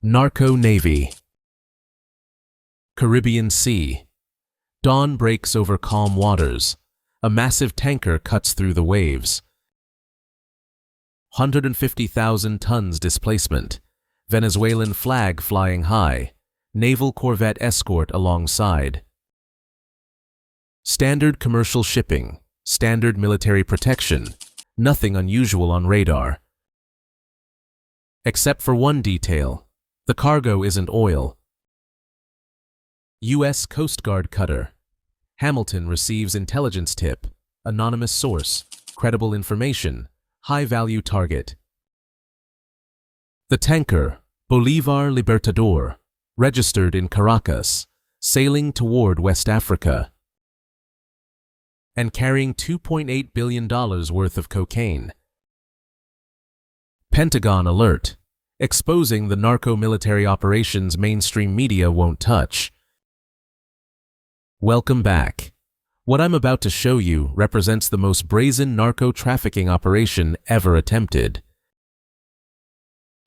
Narco-Navy. Caribbean Sea. Dawn breaks over calm waters. A massive tanker cuts through the waves. 150,000 tons displacement. Venezuelan flag flying high. Naval corvette Escort alongside. Standard commercial shipping. Standard military protection. Nothing unusual on radar. Except for one detail. The cargo isn't oil. U.S. Coast Guard cutter. Hamilton receives intelligence tip. Anonymous source. Credible information. High-value target. The tanker, Bolivar Libertador, registered in Caracas, sailing toward West Africa, and carrying $2.8 billion worth of cocaine. Pentagon Alert, exposing the narco-military operations mainstream media won't touch. Welcome back. What I'm about to show you represents the most brazen narco-trafficking operation ever attempted.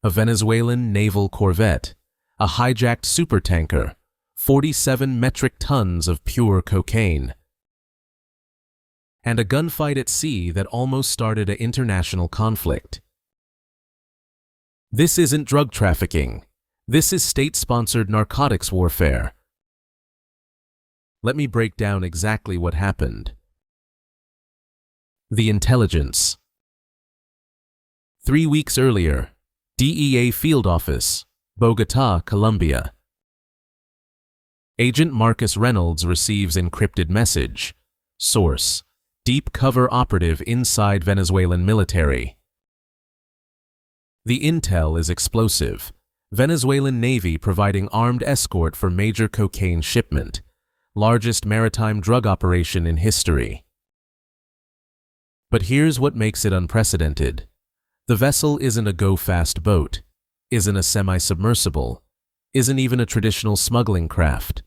A Venezuelan naval corvette, a hijacked supertanker, 47 metric tons of pure cocaine, and a gunfight at sea that almost started an international conflict. This isn't drug trafficking. This is state-sponsored narcotics warfare. Let me break down exactly what happened. The intelligence. 3 weeks earlier, DEA Field Office, Bogotá, Colombia. Agent Marcus Reynolds receives encrypted message. Source: deep cover operative inside Venezuelan military. The intel is explosive. Venezuelan Navy providing armed escort for major cocaine shipment. Largest maritime drug operation in history. But here's what makes it unprecedented. The vessel isn't a go-fast boat, isn't a semi-submersible, isn't even a traditional smuggling craft.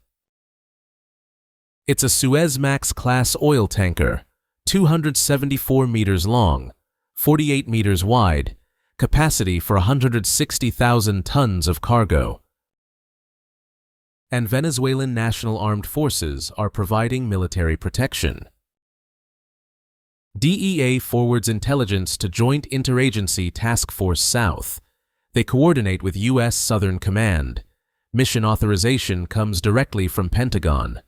It's a Suezmax-class oil tanker, 274 meters long, 48 meters wide, capacity for 160,000 tons of cargo. And Venezuelan National Armed Forces are providing military protection. DEA forwards intelligence to Joint Interagency Task Force South. They coordinate with U.S. Southern Command. Mission authorization comes directly from Pentagon.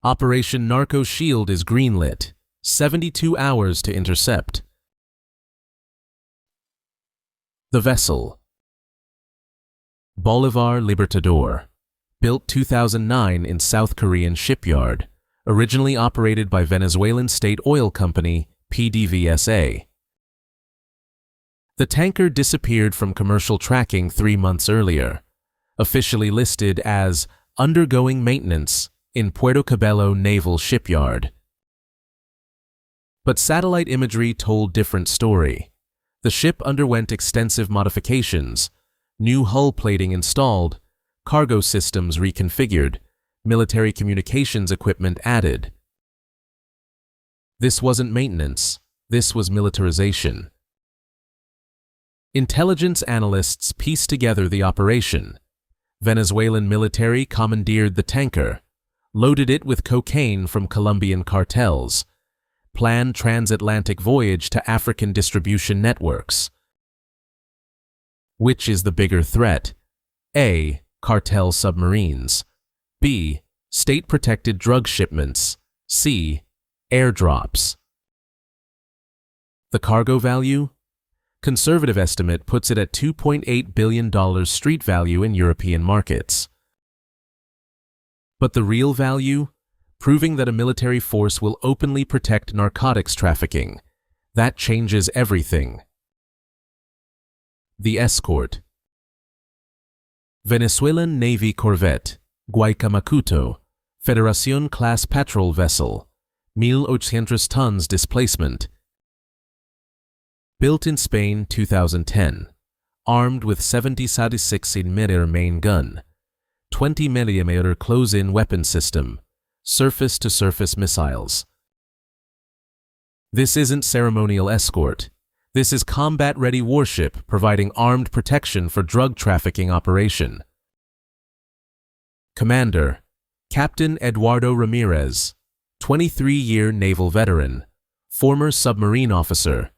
Operation Narco Shield is greenlit. 72 hours to intercept. The vessel. Bolivar Libertador, built 2009 in South Korean shipyard, originally operated by Venezuelan State Oil Company, PDVSA. The tanker disappeared from commercial tracking 3 months earlier, officially listed as undergoing maintenance in Puerto Cabello Naval Shipyard. But satellite imagery told different story. The ship underwent extensive modifications. New hull plating installed, cargo systems reconfigured, military communications equipment added. This wasn't maintenance, this was militarization. Intelligence analysts pieced together the operation. Venezuelan military commandeered the tanker, loaded it with cocaine from Colombian cartels, planned transatlantic voyage to African distribution networks. Which is the bigger threat? A. Cartel submarines. B. State-protected drug shipments. C. Airdrops. The cargo value? Conservative estimate puts it at $2.8 billion street value in European markets. But the real value? Proving that a military force will openly protect narcotics trafficking. That changes everything. The Escort. Venezuelan Navy corvette, Guaycamacuto, Federación-class patrol vessel, 1,800 tons displacement. Built in Spain 2010, armed with 70-76mm main gun, 20mm close-in weapon system, surface-to-surface missiles. This isn't ceremonial escort. This is combat-ready warship providing armed protection for drug trafficking operation. Commander: Captain Eduardo Ramirez, 23-year naval veteran, former submarine officer,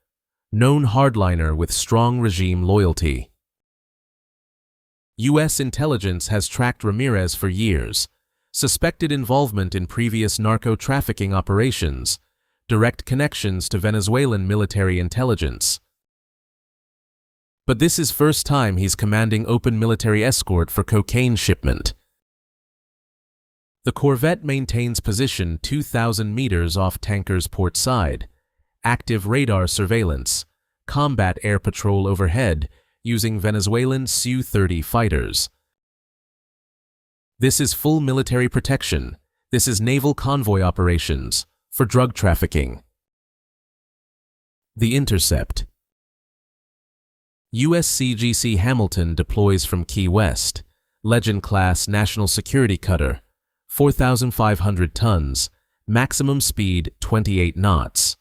known hardliner with strong regime loyalty. U.S. intelligence has tracked Ramirez for years, suspected involvement in previous narco-trafficking operations, direct connections to Venezuelan military intelligence. But this is first time he's commanding open military escort for cocaine shipment. The corvette maintains position 2,000 meters off tanker's port side, active radar surveillance, combat air patrol overhead using Venezuelan Su-30 fighters. This is full military protection. This is naval convoy operations for drug trafficking. The intercept. USCGC Hamilton deploys from Key West, Legend-class national security cutter, 4,500 tons, maximum speed 28 knots.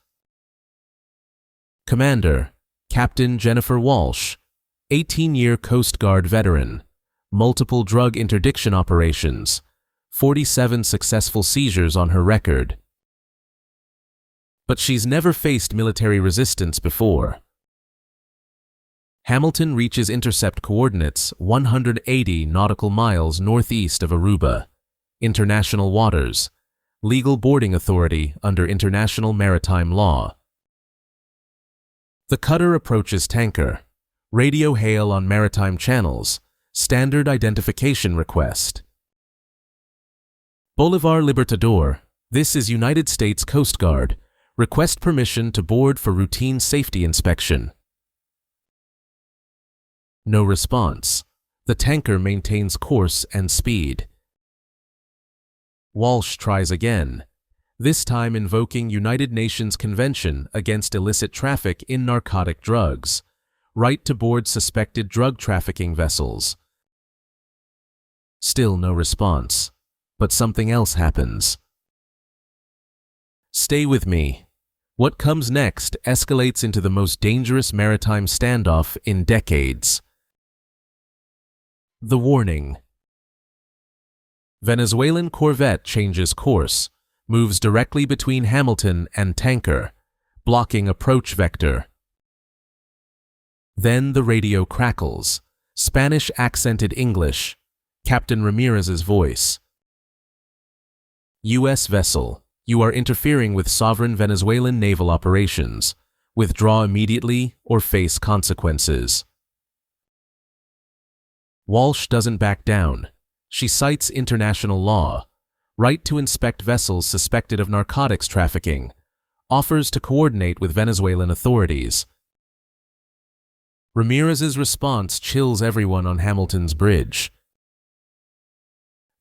Commander: Captain Jennifer Walsh, 18-year Coast Guard veteran, multiple drug interdiction operations, 47 successful seizures on her record. But she's never faced military resistance before. Hamilton reaches intercept coordinates 180 nautical miles northeast of Aruba, international waters, legal boarding authority under international maritime law. The cutter approaches tanker, radio hail on maritime channels, standard identification request. Bolivar Libertador, this is United States Coast Guard, request permission to board for routine safety inspection. No response. The tanker maintains course and speed. Walsh tries again, this time invoking United Nations Convention against illicit traffic in narcotic drugs, right to board suspected drug trafficking vessels. Still no response, but something else happens. Stay with me. What comes next escalates into the most dangerous maritime standoff in decades. The warning. Venezuelan corvette changes course, moves directly between Hamilton and tanker, blocking approach vector. Then the radio crackles, Spanish-accented English, Captain Ramirez's voice. U.S. vessel, you are interfering with sovereign Venezuelan naval operations. Withdraw immediately or face consequences. Walsh doesn't back down. She cites international law, right to inspect vessels suspected of narcotics trafficking, offers to coordinate with Venezuelan authorities. Ramirez's response chills everyone on Hamilton's bridge.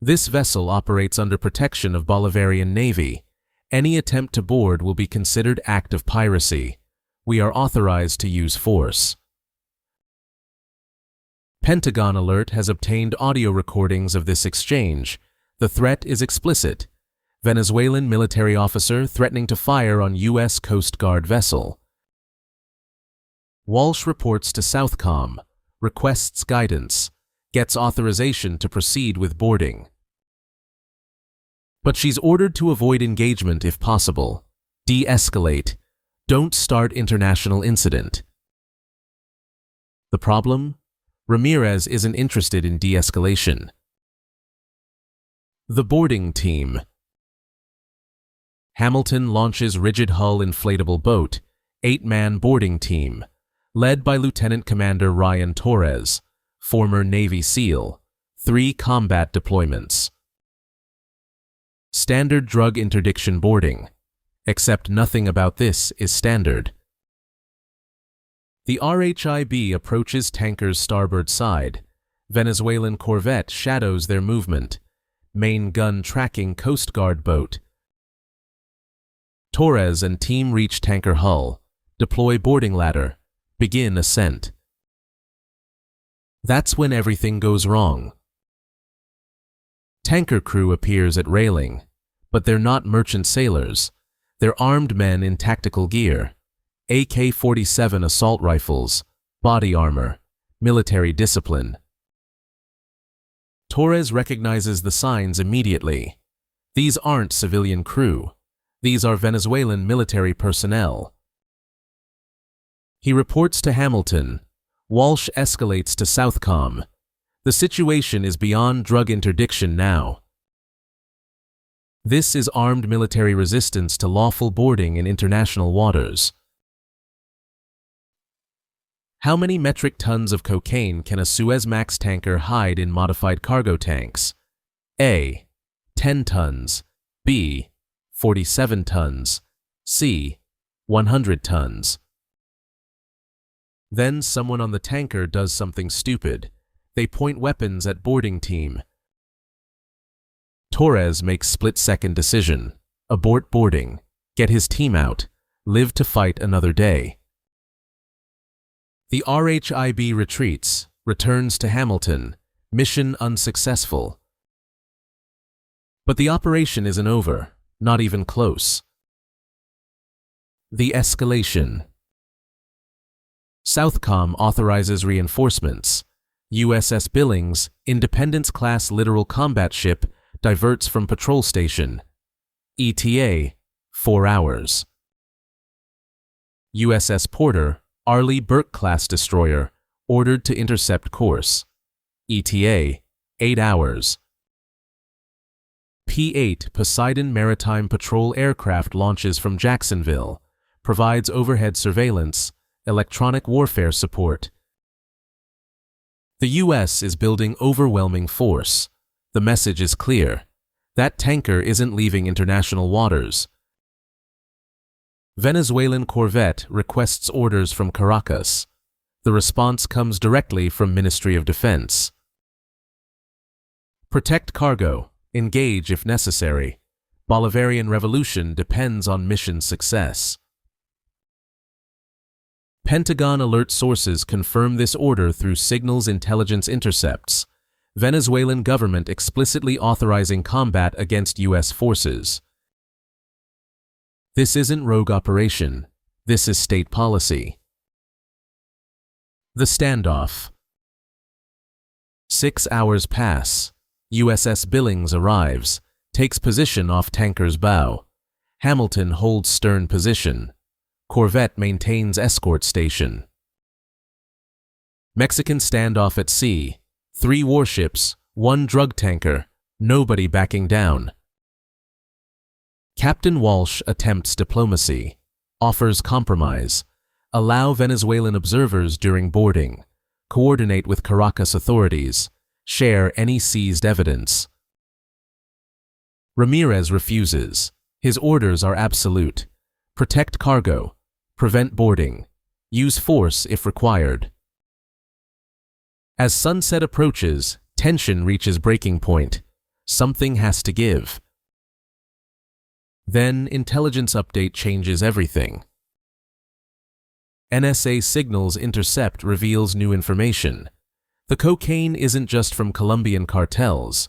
This vessel operates under protection of Bolivarian Navy. Any attempt to board will be considered act of piracy. We are authorized to use force. Pentagon Alert has obtained audio recordings of this exchange. The threat is explicit. Venezuelan military officer threatening to fire on U.S. Coast Guard vessel. Walsh reports to Southcom, requests guidance, gets authorization to proceed with boarding. But she's ordered to avoid engagement if possible. De-escalate. Don't start international incident. The problem? Ramirez isn't interested in de-escalation. The boarding team. Hamilton launches rigid hull inflatable boat, 8-man boarding team, led by Lieutenant Commander Ryan Torres, former Navy SEAL, 3 combat deployments. Standard drug interdiction boarding, except nothing about this is standard. The RHIB approaches tanker's starboard side. Venezuelan corvette shadows their movement. Main gun tracking Coast Guard boat. Torres and team reach tanker hull, deploy boarding ladder, begin ascent. That's when everything goes wrong. Tanker crew appears at railing, but they're not merchant sailors. They're armed men in tactical gear, AK-47 assault rifles, body armor, military discipline. Torres recognizes the signs immediately. These aren't civilian crew. These are Venezuelan military personnel. He reports to Hamilton. Walsh escalates to Southcom. The situation is beyond drug interdiction now. This is armed military resistance to lawful boarding in international waters. How many metric tons of cocaine can a Suezmax tanker hide in modified cargo tanks? A. 10 tons. B. 47 tons. C. 100 tons. Then someone on the tanker does something stupid. They point weapons at boarding team. Torres makes split-second decision. Abort boarding. Get his team out. Live to fight another day. The RHIB retreats, returns to Hamilton. Mission unsuccessful. But the operation isn't over. Not even close. The escalation. Southcom authorizes reinforcements. USS Billings, Independence-class littoral combat ship, diverts from patrol station. ETA, 4 hours. USS Porter, Arleigh Burke-class destroyer, ordered to intercept course. ETA, 8 hours. P-8 Poseidon Maritime Patrol aircraft launches from Jacksonville, provides overhead surveillance, electronic warfare support. The U.S. is building overwhelming force. The message is clear. That tanker isn't leaving international waters. Venezuelan corvette requests orders from Caracas. The response comes directly from Ministry of Defense. Protect cargo. Engage if necessary. Bolivarian revolution depends on mission success. Pentagon Alert sources confirm this order through signals intelligence intercepts. Venezuelan government explicitly authorizing combat against U.S. forces. This isn't rogue operation. This is state policy. The standoff. 6 hours pass. USS Billings arrives, takes position off tanker's bow. Hamilton holds stern position. Corvette maintains escort station. Mexican standoff at sea. 3 warships, 1 drug tanker, nobody backing down. Captain Walsh attempts diplomacy, offers compromise, allow Venezuelan observers during boarding, coordinate with Caracas authorities, share any seized evidence. Ramirez refuses. His orders are absolute. Protect cargo, prevent boarding, use force if required. As sunset approaches, tension reaches breaking point. Something has to give. Then, intelligence update changes everything. NSA signals intercept reveals new information. The cocaine isn't just from Colombian cartels.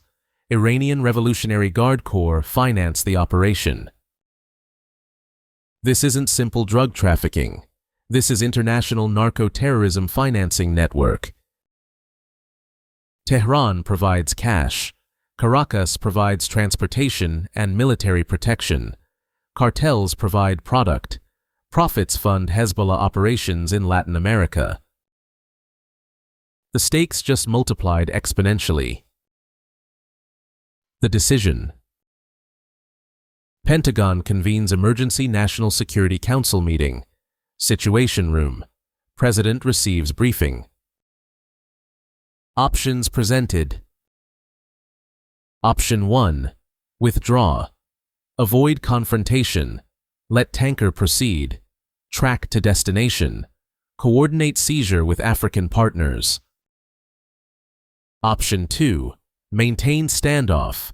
Iranian Revolutionary Guard Corps financed the operation. This isn't simple drug trafficking. This is international narco-terrorism financing network. Tehran provides cash. Caracas provides transportation and military protection. Cartels provide product. Profits fund Hezbollah operations in Latin America. The stakes just multiplied exponentially. The decision. Pentagon convenes Emergency National Security Council meeting. Situation room. President receives briefing. Options presented. Option 1. Withdraw. Avoid confrontation. Let tanker proceed. Track to destination. Coordinate seizure with African partners. Option 2. Maintain standoff.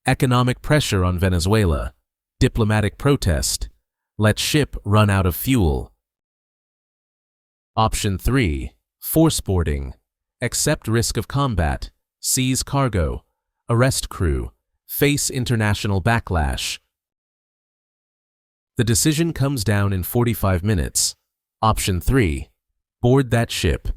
Economic pressure on Venezuela. Diplomatic protest. Let ship run out of fuel. Option 3. Force boarding. Accept risk of combat. Seize cargo. Arrest crew. Face international backlash. The decision comes down in 45 minutes. Option 3. Board that ship.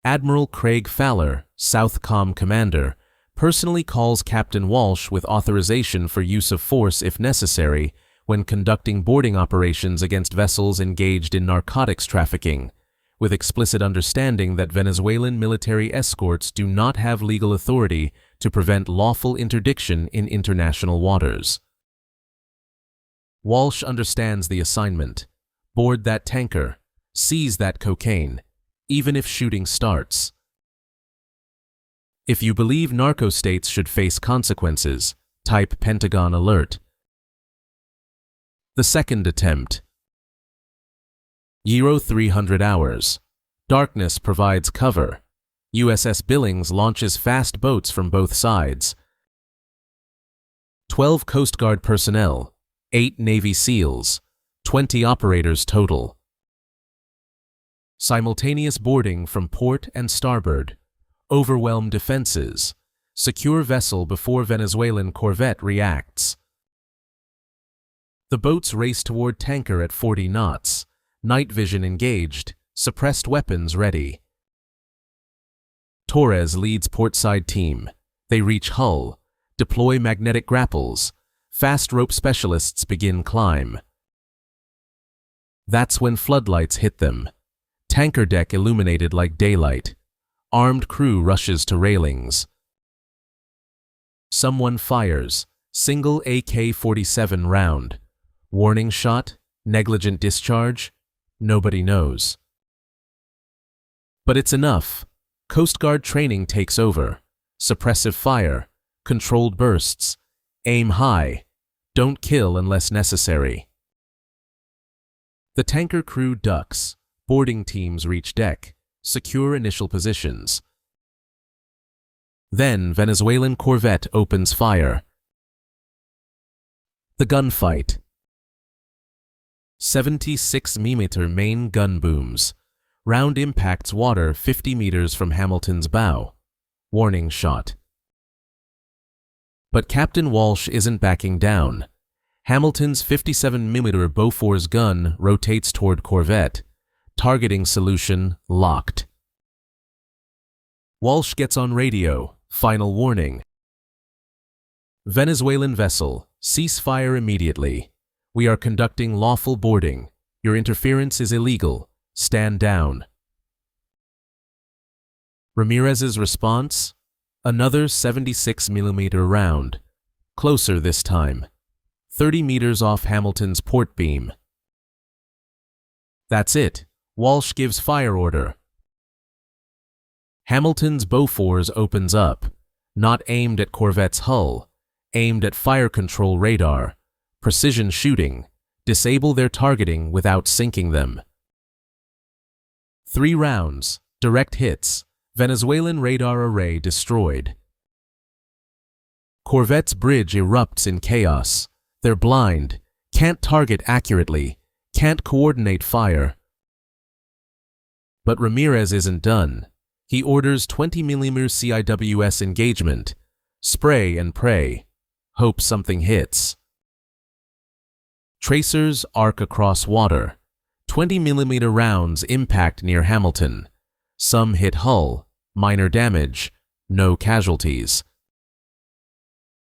Admiral Craig Fowler, Southcom commander, personally calls Captain Walsh with authorization for use of force if necessary when conducting boarding operations against vessels engaged in narcotics trafficking, with explicit understanding that Venezuelan military escorts do not have legal authority to prevent lawful interdiction in international waters. Walsh understands the assignment. Board that tanker. Seize that cocaine, even if shooting starts. If you believe narco-states should face consequences, type Pentagon Alert. The second attempt. 300 hours. Darkness provides cover. USS Billings launches fast boats from both sides. 12 Coast Guard personnel, 8 Navy SEALs, 20 operators total. Simultaneous boarding from port and starboard. Overwhelm defenses. Secure vessel before Venezuelan corvette reacts. The boats race toward tanker at 40 knots. Night vision engaged. Suppressed weapons ready. Torres leads portside team. They reach hull. Deploy magnetic grapples. Fast rope specialists begin climb. That's when floodlights hit them. Tanker deck illuminated like daylight. Armed crew rushes to railings. Someone fires. Single AK-47 round. Warning shot? Negligent discharge? Nobody knows. But it's enough. Coast Guard training takes over. Suppressive fire. Controlled bursts. Aim high. Don't kill unless necessary. The tanker crew ducks. Boarding teams reach deck. Secure initial positions. Then Venezuelan corvette opens fire. The gunfight. 76mm main gun booms. Round impacts water 50 meters from Hamilton's bow. Warning shot. But Captain Walsh isn't backing down. Hamilton's 57mm Bofors gun rotates toward corvette. Targeting solution locked. Walsh gets on radio. Final warning. Venezuelan vessel, cease fire immediately. We are conducting lawful boarding. Your interference is illegal. Stand down. Ramirez's response? Another 76mm round. Closer this time. 30 meters off Hamilton's port beam. That's it. Walsh gives fire order. Hamilton's Bofors opens up, not aimed at corvette's hull, aimed at fire control radar. Precision shooting. Disable their targeting without sinking them. 3 rounds. Direct hits. Venezuelan radar array destroyed. Corvette's bridge erupts in chaos. They're blind. Can't target accurately. Can't coordinate fire. But Ramirez isn't done. He orders 20mm CIWS engagement. Spray and pray. Hope something hits. Tracers arc across water. 20mm rounds impact near Hamilton. Some hit hull. Minor damage. No casualties.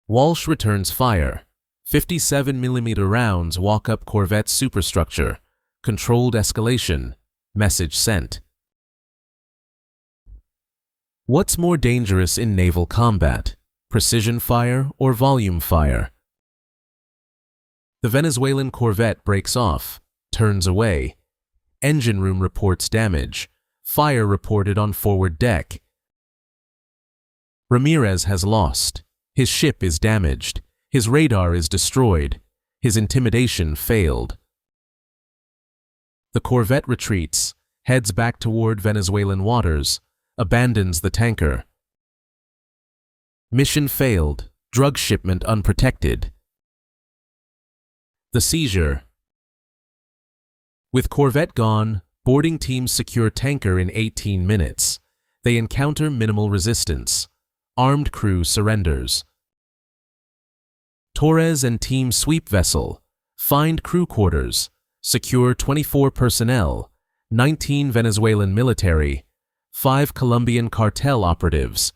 Walsh returns fire. 57mm rounds walk up corvette's superstructure. Controlled escalation. Message sent. What's more dangerous in naval combat? Precision fire or volume fire? The Venezuelan corvette breaks off, turns away. Engine room reports damage. Fire reported on forward deck. Ramirez has lost. His ship is damaged. His radar is destroyed. His intimidation failed. The corvette retreats, heads back toward Venezuelan waters, abandons the tanker. Mission failed. Drug shipment unprotected. The seizure. With corvette gone, boarding teams secure tanker in 18 minutes. They encounter minimal resistance. Armed crew surrenders. Torres and team sweep vessel. Find crew quarters. secure 24 personnel, 19 Venezuelan military, 5 Colombian cartel operatives.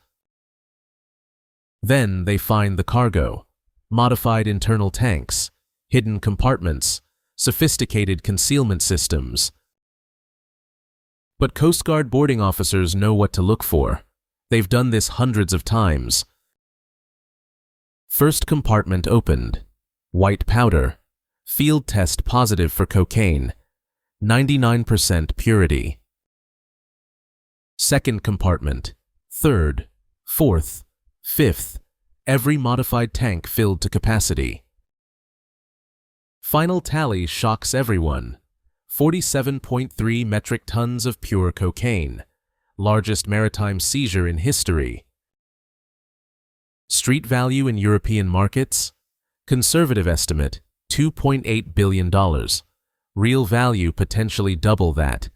Then they find the cargo, modified internal tanks, hidden compartments, sophisticated concealment systems. But Coast Guard boarding officers know what to look for. They've done this hundreds of times. First compartment opened. White powder. Field test positive for cocaine. 99% purity. Second compartment. Third. Fourth. Fifth. Every modified tank filled to capacity. Final tally shocks everyone. 47.3 metric tons of pure cocaine. Largest maritime seizure in history. Street value in European markets? Conservative estimate, $2.8 billion. Real value potentially double that.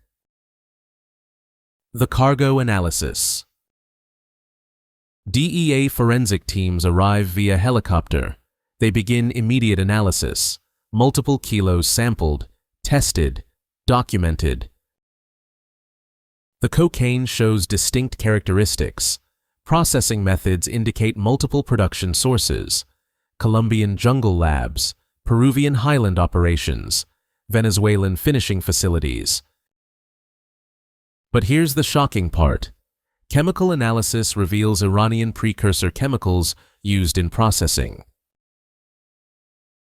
The cargo analysis. DEA forensic teams arrive via helicopter. They begin immediate analysis. Multiple kilos sampled, tested, documented. The cocaine shows distinct characteristics. Processing methods indicate multiple production sources. Colombian jungle labs, Peruvian highland operations, Venezuelan finishing facilities. But here's the shocking part. Chemical analysis reveals Iranian precursor chemicals used in processing.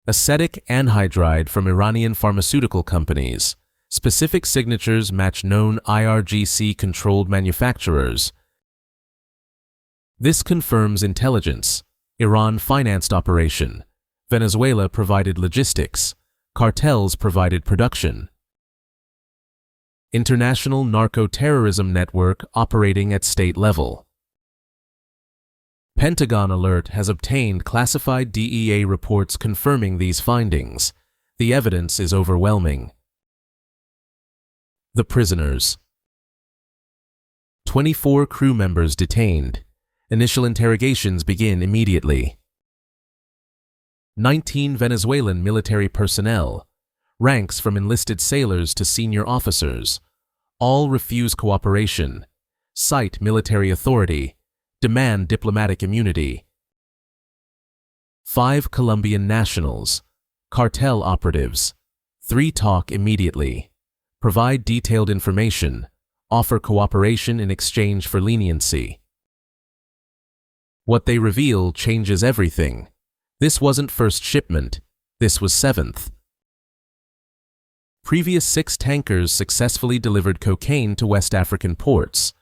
Acetic anhydride from Iranian pharmaceutical companies. Specific signatures match known IRGC-controlled manufacturers. This confirms intelligence. Iran financed operation. Venezuela provided logistics. Cartels provided production. International narco-terrorism network operating at state level. Pentagon Alert has obtained classified DEA reports confirming these findings. The evidence is overwhelming. The prisoners. 24 crew members detained. Initial interrogations begin immediately. 19 Venezuelan military personnel. Ranks from enlisted sailors to senior officers. All refuse cooperation. Cite military authority. Demand diplomatic immunity. 5 Colombian nationals. Cartel operatives. 3 talk immediately. Provide detailed information. Offer cooperation in exchange for leniency. What they reveal changes everything. This wasn't first shipment. This was 7th. Previous 6 tankers successfully delivered cocaine to West African ports.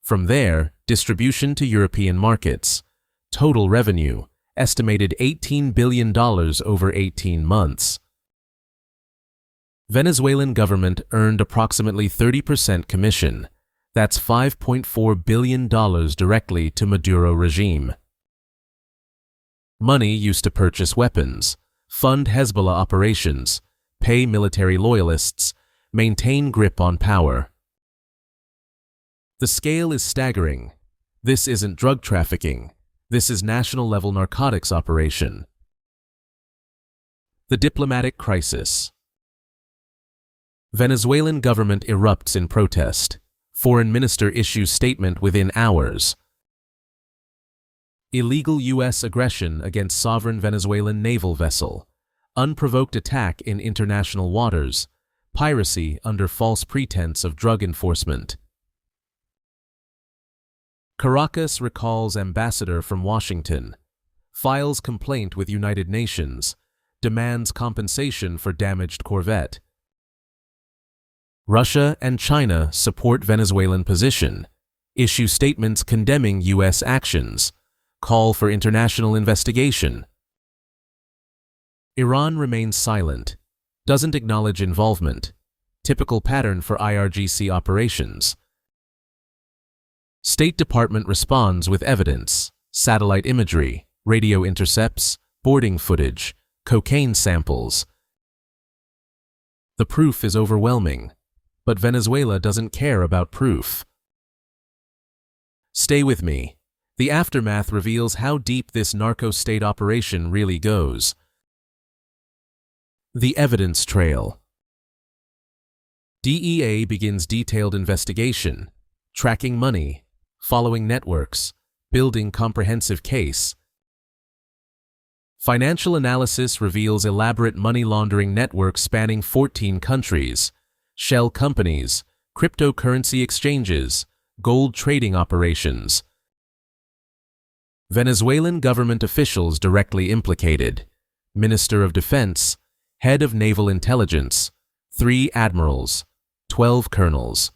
From there, distribution to European markets. Total revenue, estimated $18 billion over 18 months. Venezuelan government earned approximately 30% commission. That's $5.4 billion directly to Maduro regime. Money used to purchase weapons, fund Hezbollah operations, pay military loyalists, maintain grip on power. The scale is staggering. This isn't drug trafficking. This is national-level narcotics operation. The diplomatic crisis. Venezuelan government erupts in protest. Foreign minister issues statement within hours. Illegal U.S. aggression against sovereign Venezuelan naval vessel. Unprovoked attack in international waters. Piracy under false pretense of drug enforcement. Caracas recalls ambassador from Washington. Files complaint with United Nations. Demands compensation for damaged corvette. Russia and China support Venezuelan position. Issue statements condemning U.S. actions. Call for international investigation. Iran remains silent. Doesn't acknowledge involvement. Typical pattern for IRGC operations. State Department responds with evidence, satellite imagery, radio intercepts, boarding footage, cocaine samples. The proof is overwhelming, but Venezuela doesn't care about proof. Stay with me. The aftermath reveals how deep this narco-state operation really goes. The evidence trail. DEA begins detailed investigation, tracking money, following networks, building comprehensive case. Financial analysis reveals elaborate money laundering networks spanning 14 countries, shell companies, cryptocurrency exchanges, gold trading operations. Venezuelan government officials directly implicated: Minister of Defense, Head of Naval Intelligence, 3 admirals, 12 colonels.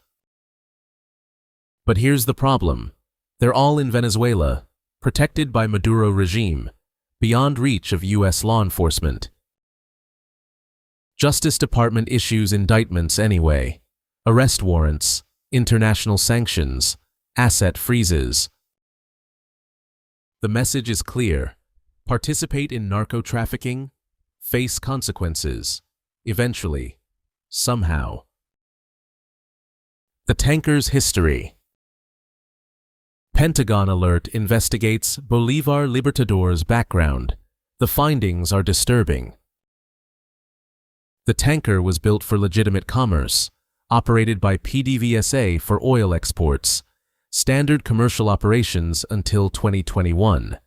But here's the problem. They're all in Venezuela, protected by Maduro regime, beyond reach of U.S. law enforcement. Justice Department issues indictments anyway, arrest warrants, international sanctions, asset freezes. The message is clear: participate in narco-trafficking, face consequences, eventually, somehow. The tanker's history. Pentagon Alert investigates Bolivar Libertador's background. The findings are disturbing. The tanker was built for legitimate commerce, operated by PDVSA for oil exports, standard commercial operations until 2021.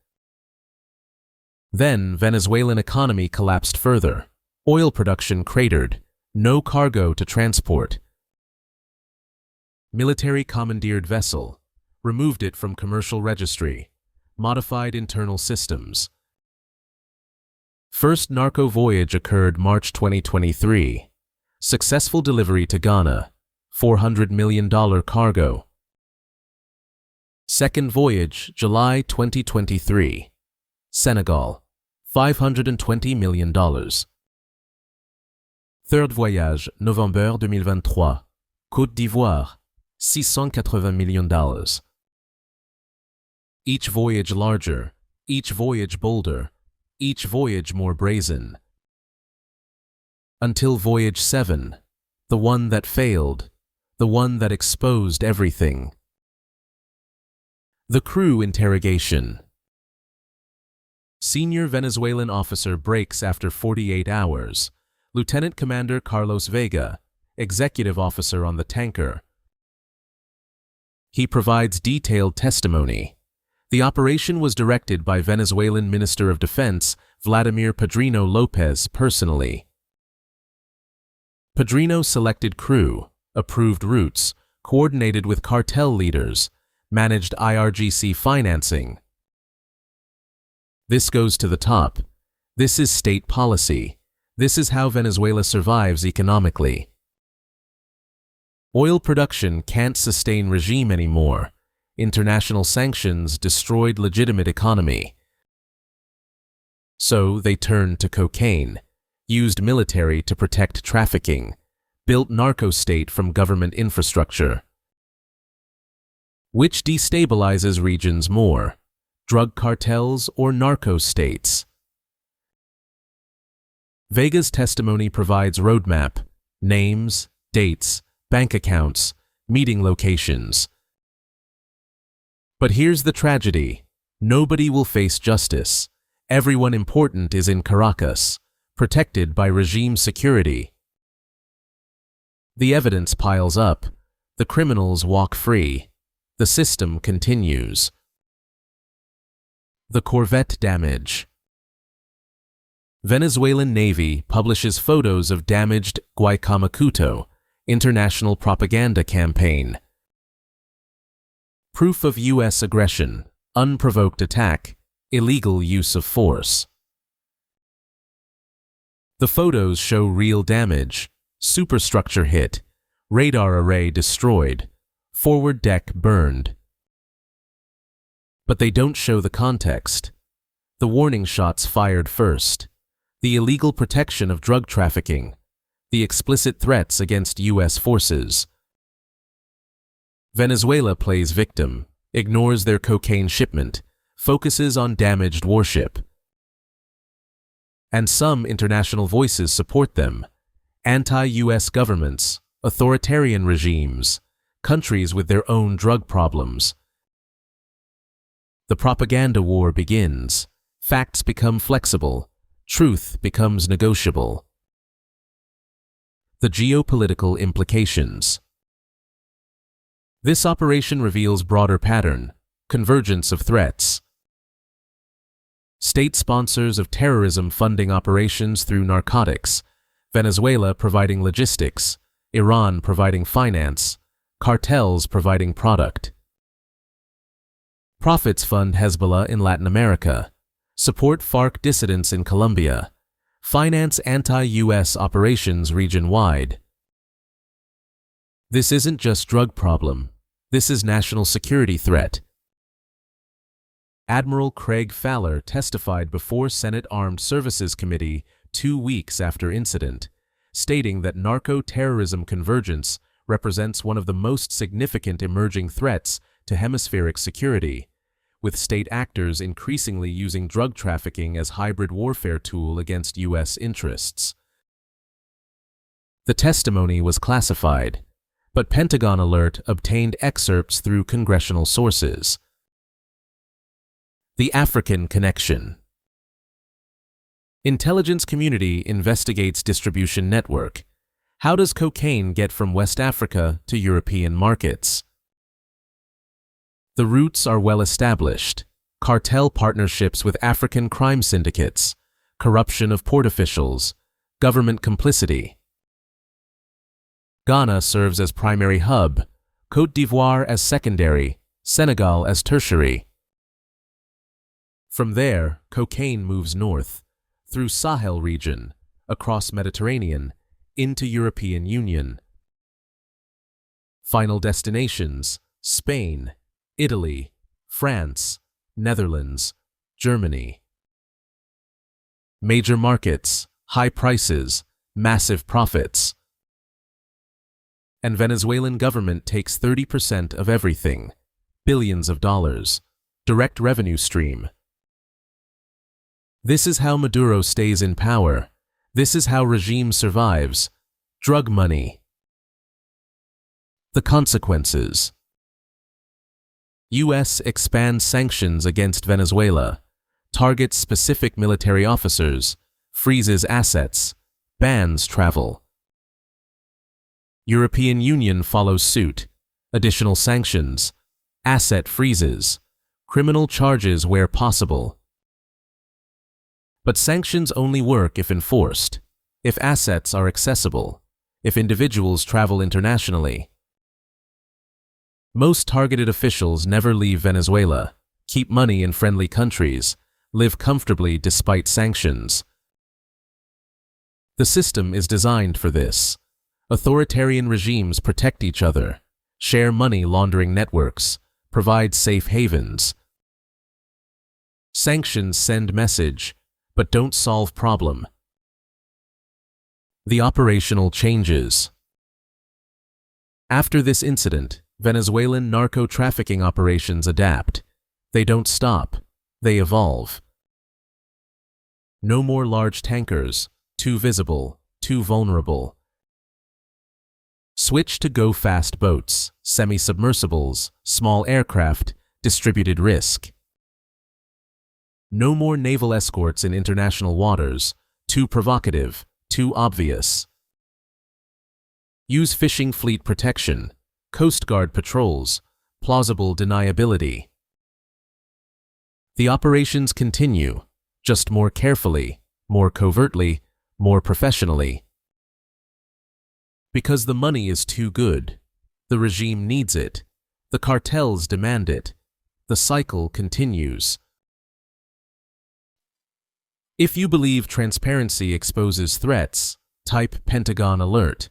Then Venezuelan economy collapsed further. Oil production cratered, no cargo to transport. Military commandeered vessel, removed it from commercial registry, modified internal systems. First narco voyage occurred March 2023. Successful delivery to Ghana, $400 million cargo. Second voyage, July 2023. Senegal, $520 million. Third voyage, November 2023. Côte d'Ivoire, $680 million. Each voyage larger, each voyage bolder, each voyage more brazen. Until voyage 7, the one that failed, the one that exposed everything. The crew interrogation. Senior Venezuelan officer breaks after 48 hours. Lieutenant Commander Carlos Vega, executive officer on the tanker. He provides detailed testimony. The operation was directed by Venezuelan Minister of Defense Vladimir Padrino Lopez personally. Padrino selected crew, approved routes, coordinated with cartel leaders, managed IRGC financing. This goes to the top. This is state policy. This is how Venezuela survives economically. Oil production can't sustain regime anymore. International sanctions destroyed legitimate economy. So they turned to cocaine, used military to protect trafficking, built narco-state from government infrastructure. Which destabilizes regions more, drug cartels or narco-states? Vega's testimony provides roadmap, names, dates, bank accounts, meeting locations. But here's the tragedy. Nobody will face justice. Everyone important is in Caracas, protected by regime security. The evidence piles up. The criminals walk free. The system continues. The corvette damage. Venezuelan Navy publishes photos of damaged Guaycamacuto, international propaganda campaign. Proof of U.S. aggression, unprovoked attack, illegal use of force. The photos show real damage: superstructure hit, radar array destroyed, forward deck burned. But they don't show the context. The warning shots fired first, the illegal protection of drug trafficking, the explicit threats against U.S. forces. Venezuela plays victim, ignores their cocaine shipment, focuses on damaged warship. And some international voices support them: anti-U.S. governments, authoritarian regimes, countries with their own drug problems. The propaganda war begins. Facts become flexible. Truth becomes negotiable. The geopolitical implications. This operation reveals broader pattern, convergence of threats. State sponsors of terrorism funding operations through narcotics, Venezuela providing logistics, Iran providing finance, cartels providing product. Profits fund Hezbollah in Latin America, support FARC dissidents in Colombia, finance anti-US operations region-wide. This isn't just drug problem, this is national security threat. Admiral Craig Fowler testified before Senate Armed Services Committee 2 weeks after incident, stating that narco-terrorism convergence represents one of the most significant emerging threats to hemispheric security, with state actors increasingly using drug trafficking as hybrid warfare tool against U.S. interests. The testimony was classified, but Pentagon Alert obtained excerpts through congressional sources. The African connection. Intelligence community investigates distribution network. How does cocaine get from West Africa to European markets? The roots are well established. Cartel partnerships with African crime syndicates, corruption of port officials, government complicity. Ghana serves as primary hub, Côte d'Ivoire as secondary, Senegal as tertiary. From there, cocaine moves north, through Sahel region, across Mediterranean, into European Union. Final destinations: Spain, Italy, France, Netherlands, Germany. Major markets: high prices, massive profits. And Venezuelan government takes 30% of everything, billions of dollars, direct revenue stream. This is how Maduro stays in power. This is how regime survives. Drug money. The consequences. U.S. expands sanctions against Venezuela, targets specific military officers, freezes assets, bans travel. European Union follows suit, additional sanctions, asset freezes, criminal charges where possible. But sanctions only work if enforced, if assets are accessible, if individuals travel internationally. Most targeted officials never leave Venezuela, keep money in friendly countries, live comfortably despite sanctions. The system is designed for this. Authoritarian regimes protect each other, share money laundering networks, provide safe havens. Sanctions send message, but don't solve problem. The operational changes. After this incident, Venezuelan narco-trafficking operations adapt. They don't stop, they evolve. No more large tankers, too visible, too vulnerable. Switch to go-fast boats, semi-submersibles, small aircraft, distributed risk. No more naval escorts in international waters, too provocative, too obvious. Use fishing fleet protection, Coast Guard patrols, plausible deniability. The operations continue, just more carefully, more covertly, more professionally. Because the money is too good. The regime needs it. The cartels demand it. The cycle continues. If you believe transparency exposes threats, type Pentagon Alert.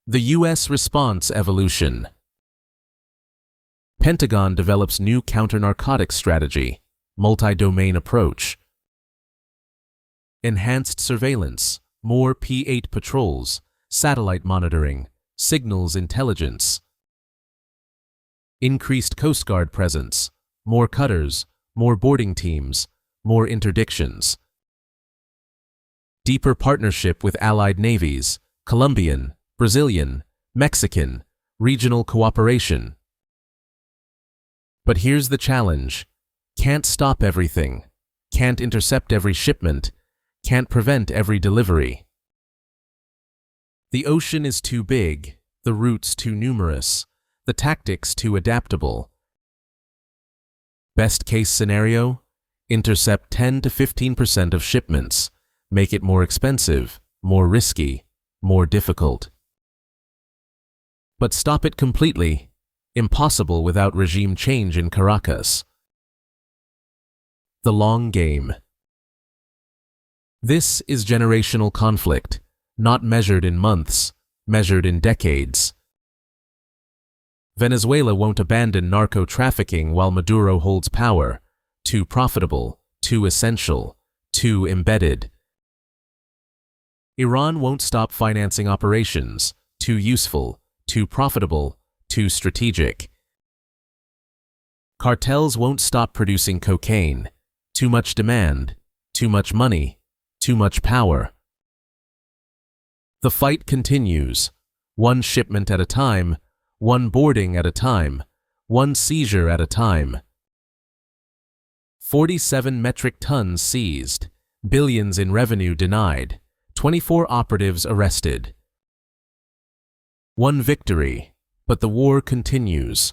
The U.S. response evolution. Pentagon develops new counter-narcotics strategy, multi-domain approach. Enhanced surveillance, more P-8 patrols, satellite monitoring, signals intelligence. Increased Coast Guard presence, more cutters, more boarding teams, more interdictions. Deeper partnership with allied navies, Colombian, Brazilian, Mexican, regional cooperation. But here's the challenge. Can't stop everything. Can't intercept every shipment. Can't prevent every delivery. The ocean is too big, the routes too numerous, the tactics too adaptable. Best case scenario? Intercept 10 to 15% of shipments, make it more expensive, more risky, more difficult. But stop it completely. Impossible without regime change in Caracas. The long game. This is generational conflict, not measured in months, measured in decades. Venezuela won't abandon narco-trafficking while Maduro holds power. Too profitable, too essential, too embedded. Iran won't stop financing operations. Too useful, too profitable, too strategic. Cartels won't stop producing cocaine. Too much demand, too much money, too much power. The fight continues, one shipment at a time, one boarding at a time, one seizure at a time. 47 metric tons seized, billions in revenue denied, 24 operatives arrested. One victory, but the war continues.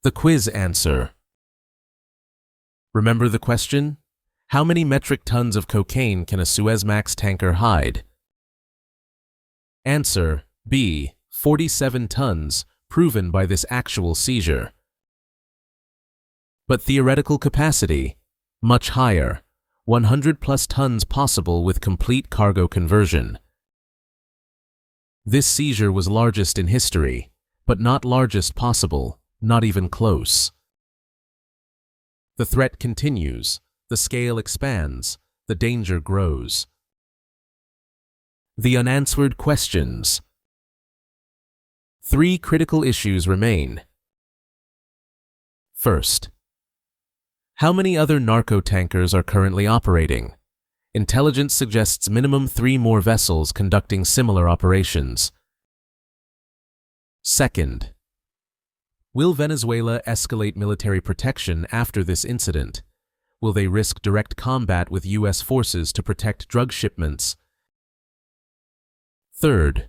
The quiz answer. Remember the question? How many metric tons of cocaine can a Suezmax tanker hide? Answer B. 47 tons, proven by this actual seizure. But theoretical capacity? Much higher, 100+ tons possible with complete cargo conversion. This seizure was largest in history, but not largest possible, not even close. The threat continues, the scale expands, the danger grows. The unanswered questions. 3 critical issues remain. First, how many other narco-tankers are currently operating? Intelligence suggests minimum 3 more vessels conducting similar operations. Second, will Venezuela escalate military protection after this incident? Will they risk direct combat with U.S. forces to protect drug shipments? Third,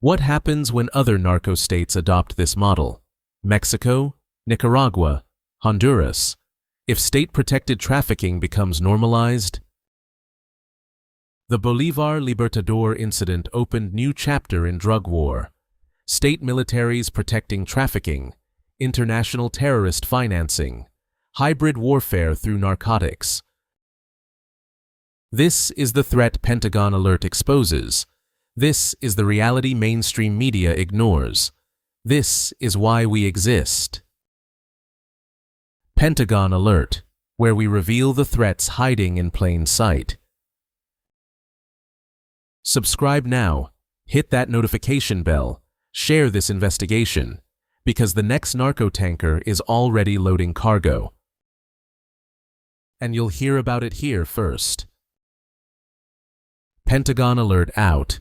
what happens when other narco-states adopt this model? Mexico, Nicaragua, Honduras. If state-protected trafficking becomes normalized? The Bolivar Libertador incident opened new chapter in drug war. State militaries protecting trafficking, international terrorist financing, hybrid warfare through narcotics. This is the threat Pentagon Alert exposes. This is the reality mainstream media ignores. This is why we exist. Pentagon Alert, where we reveal the threats hiding in plain sight. Subscribe now, hit that notification bell, share this investigation, because the next narco-tanker is already loading cargo. And you'll hear about it here first. Pentagon Alert out.